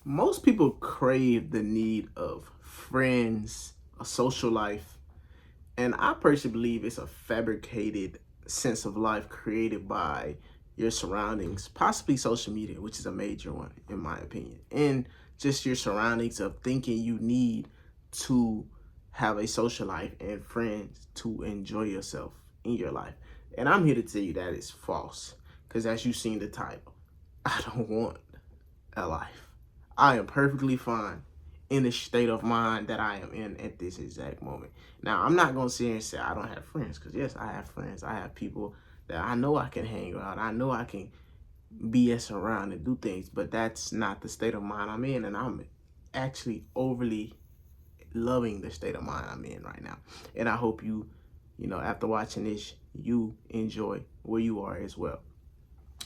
Most people crave the need of friends, a social life, and I personally believe it's a fabricated sense of life created by your surroundings, possibly social media, which is a major one in my opinion, and just your surroundings of thinking you need to have a social life and friends to enjoy yourself in your life. And I'm here to tell you that is false, because as you've seen the title, I don't want a life. I am perfectly fine in the state of mind that I am in at this exact moment. Now, I'm not going to sit here and say I don't have friends, because yes, I have friends. I have people that I know I can hang out. I know I can BS around and do things, but that's not the state of mind I'm in. And I'm actually overly loving the state of mind I'm in right now. And I hope after watching this, you enjoy where you are as well.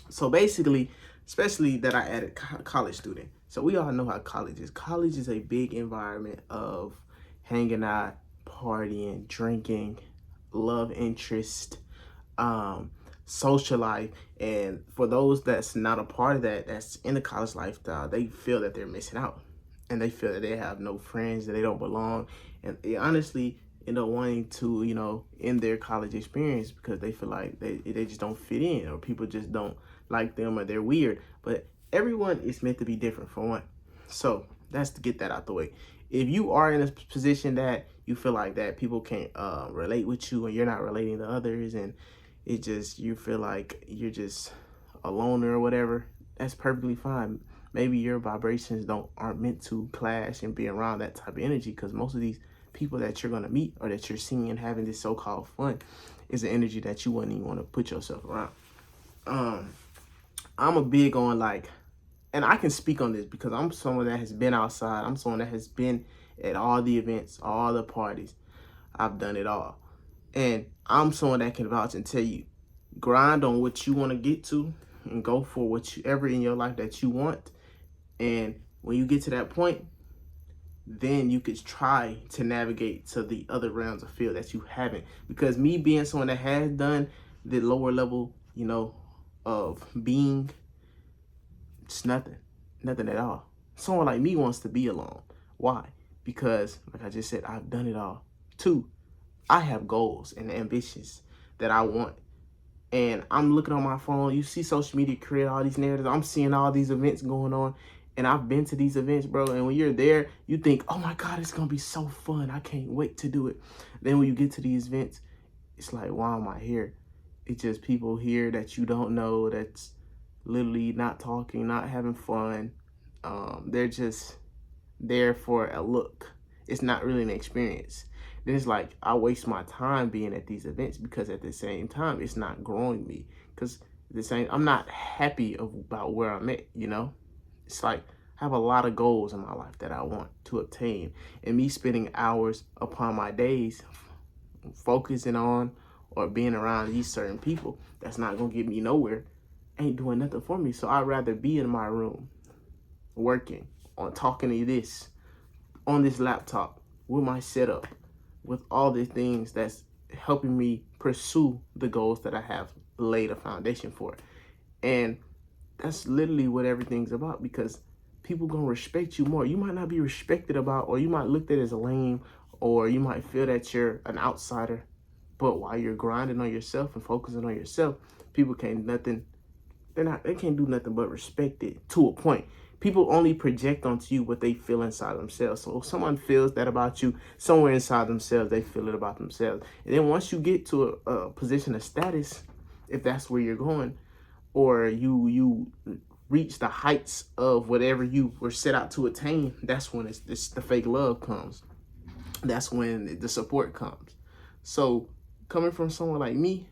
So basically, especially that I added college student. So we all know how college is. College is a big environment of hanging out, partying, drinking, love interest, social life. And for those that's not a part of that, that's in the college lifestyle, they feel that they're missing out. And they feel that they have no friends, that they don't belong. And they honestly end up wanting to, end their college experience because they feel like they just don't fit in, or people just don't like them, or they're weird. But everyone is meant to be different for one. So that's to get that out the way. If you are in a position that you feel like that people can't relate with you, and you're not relating to others, and you feel like you're just a loner or whatever, that's perfectly fine. Maybe your vibrations aren't meant to clash and be around that type of energy, because most of these people that you're going to meet or that you're seeing and having this so-called fun is the energy that you wouldn't even want to put yourself around. I'm a big on and I can speak on this because I'm someone that has been outside. I'm someone that has been at all the events, all the parties. I've done it all. And I'm someone that can vouch and tell you, grind on what you want to get to and go for whatever in your life that you want. And when you get to that point, then you could try to navigate to the other realms of field that you haven't. Because me being someone that has done the lower level, of being, it's nothing at all. Someone like me wants to be alone. Why? Because, like I just said, I've done it all. Two, I have goals and ambitions that I want. And I'm looking on my phone. You see social media create all these narratives. I'm seeing all these events going on. And I've been to these events, bro. And when you're there, you think, oh my God, it's going to be so fun. I can't wait to do it. Then when you get to these events, it's like, why am I here? It's just people here that you don't know, that's literally not talking, not having fun. They're just there for a look. It's not really an experience. Then it's like I waste my time being at these events, because at the same time it's not growing me. Because I'm not happy about where I'm at. It's like I have a lot of goals in my life that I want to obtain, and me spending hours upon my days focusing on or being around these certain people that's not gonna get me nowhere ain't doing nothing for me. So I'd rather be in my room working on talking to this on this laptop with my setup, with all the things that's helping me pursue the goals that I have laid a foundation for. And that's literally what everything's about, because people gonna respect you more. You might not be respected about, or you might look at it as a lame, or you might feel that you're an outsider. But while you're grinding on yourself and focusing on yourself, people can't do nothing but respect it to a point. People only project onto you what they feel inside themselves. So if someone feels that about you, somewhere inside themselves, they feel it about themselves. And then once you get to a position of status, if that's where you're going, or you reach the heights of whatever you were set out to attain, that's when the fake love comes. That's when the support comes. So coming from someone like me,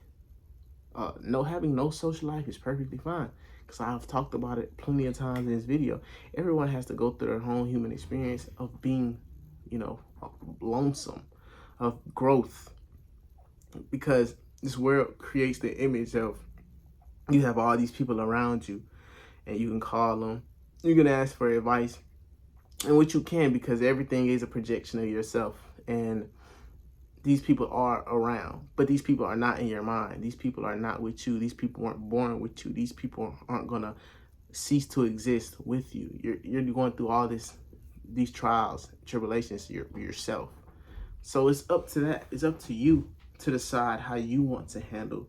having no social life is perfectly fine, because I've talked about it plenty of times in this video. Everyone has to go through their own human experience of being, lonesome, of growth, because this world creates the image of you have all these people around you, and you can call them, you can ask for advice, and what you can, because everything is a projection of yourself. And these people are around, but these people are not in your mind. These people are not with you. These people weren't born with you. These people aren't gonna cease to exist with you. You're going through all these trials, tribulations yourself. So it's up to that. It's up to you to decide how you want to handle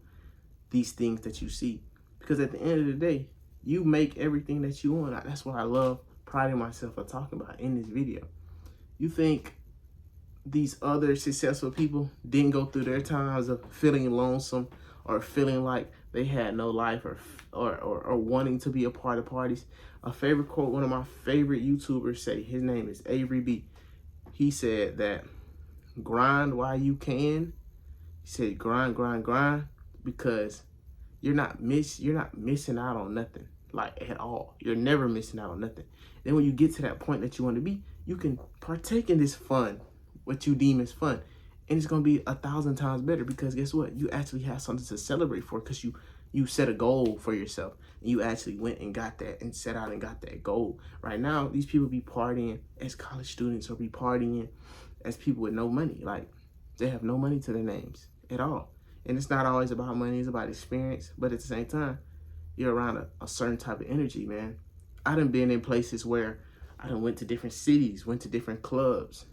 these things that you see. Because at the end of the day, you make everything that you want. That's what I love priding myself on talking about in this video. You think these other successful people didn't go through their times of feeling lonesome or feeling like they had no life or wanting to be a part of parties? A favorite quote, one of my favorite YouTubers say, his name is Avery B. He said that grind while you can. He said grind, because you're not missing out on nothing, like at all. You're never missing out on nothing. Then when you get to that point that you want to be, you can partake in this fun, what you deem as fun, and it's gonna be 1,000 times better, because guess what? You actually have something to celebrate for, because you set a goal for yourself and you actually went and got that and set out and got that goal. Right now, these people be partying as college students or be partying as people with no money. Like, they have no money to their names at all. And it's not always about money, it's about experience. But at the same time, you're around a certain type of energy, man. I done been in places where I done went to different cities, went to different clubs,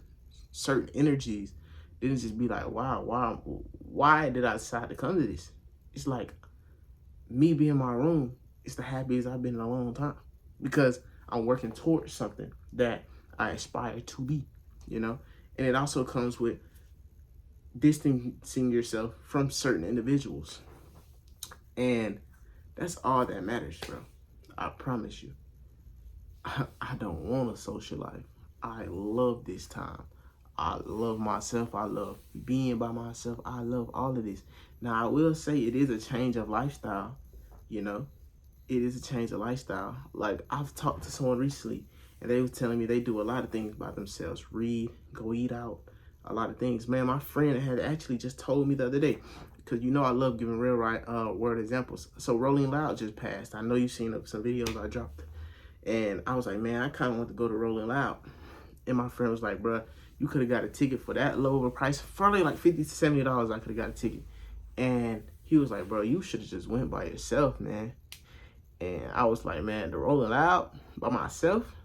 certain energies. Didn't just be like, wow, why did I decide to come to this? It's like me being in my room, it's the happiest I've been in a long time, because I'm working towards something that I aspire to be, you know? And it also comes with distancing yourself from certain individuals. And that's all that matters, bro. I promise you. I don't want a social life. I love this time. I love myself. I love being by myself. I love all of this. Now, I will say it is a change of lifestyle, you know? It is a change of lifestyle. Like, I've talked to someone recently, and they were telling me they do a lot of things by themselves. Read, go eat out, a lot of things. Man, my friend had actually just told me the other day, because you know I love giving real world examples. So Rolling Loud just passed. I know you've seen some videos I dropped. And I was like, man, I kind of want to go to Rolling Loud. And my friend was like, bro, you could have got a ticket for that low of a price. Probably like $50 to $70, I could have got a ticket. And he was like, bro, you should have just went by yourself, man. And I was like, man, the Rolling Loud by myself?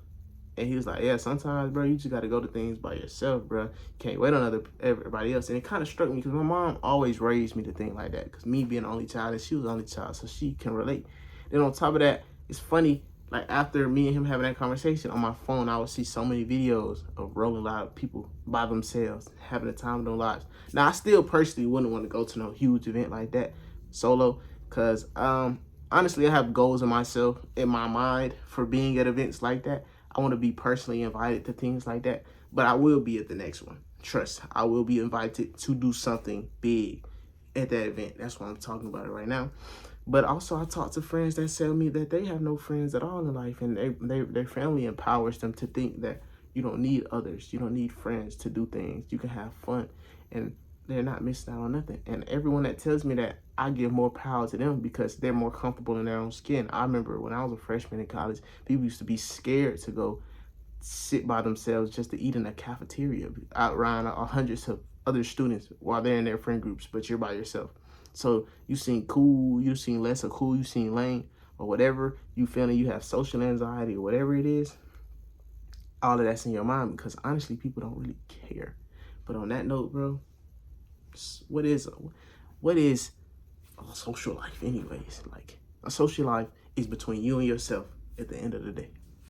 And he was like, yeah, sometimes, bro, you just got to go to things by yourself, bro. You can't wait on everybody else. And it kind of struck me, because my mom always raised me to think like that, because me being the only child, and she was the only child, so she can relate. Then on top of that, it's funny, like after me and him having that conversation, on my phone, I would see so many videos of Rolling Loud people by themselves, having the time of their lives. Now, I still personally wouldn't want to go to no huge event like that solo, because honestly, I have goals in myself, in my mind, for being at events like that. I want to be personally invited to things like that, but I will be at the next one. Trust, I will be invited to do something big at that event. That's why I'm talking about it right now. But also, I talk to friends that tell me that they have no friends at all in life, and their family empowers them to think that you don't need others. You don't need friends to do things. You can have fun, and they're not missing out on nothing. And everyone that tells me that, I give more power to them, because they're more comfortable in their own skin. I remember when I was a freshman in college, people used to be scared to go sit by themselves just to eat in a cafeteria out around hundreds of other students while they're in their friend groups, but you're by yourself. So you seem cool, you seem less of cool, you seem lame, or whatever you feeling, you have social anxiety or whatever it is. All of that's in your mind, because honestly, people don't really care. But on that note, bro, what is a social life anyways? Like, a social life is between you and yourself at the end of the day.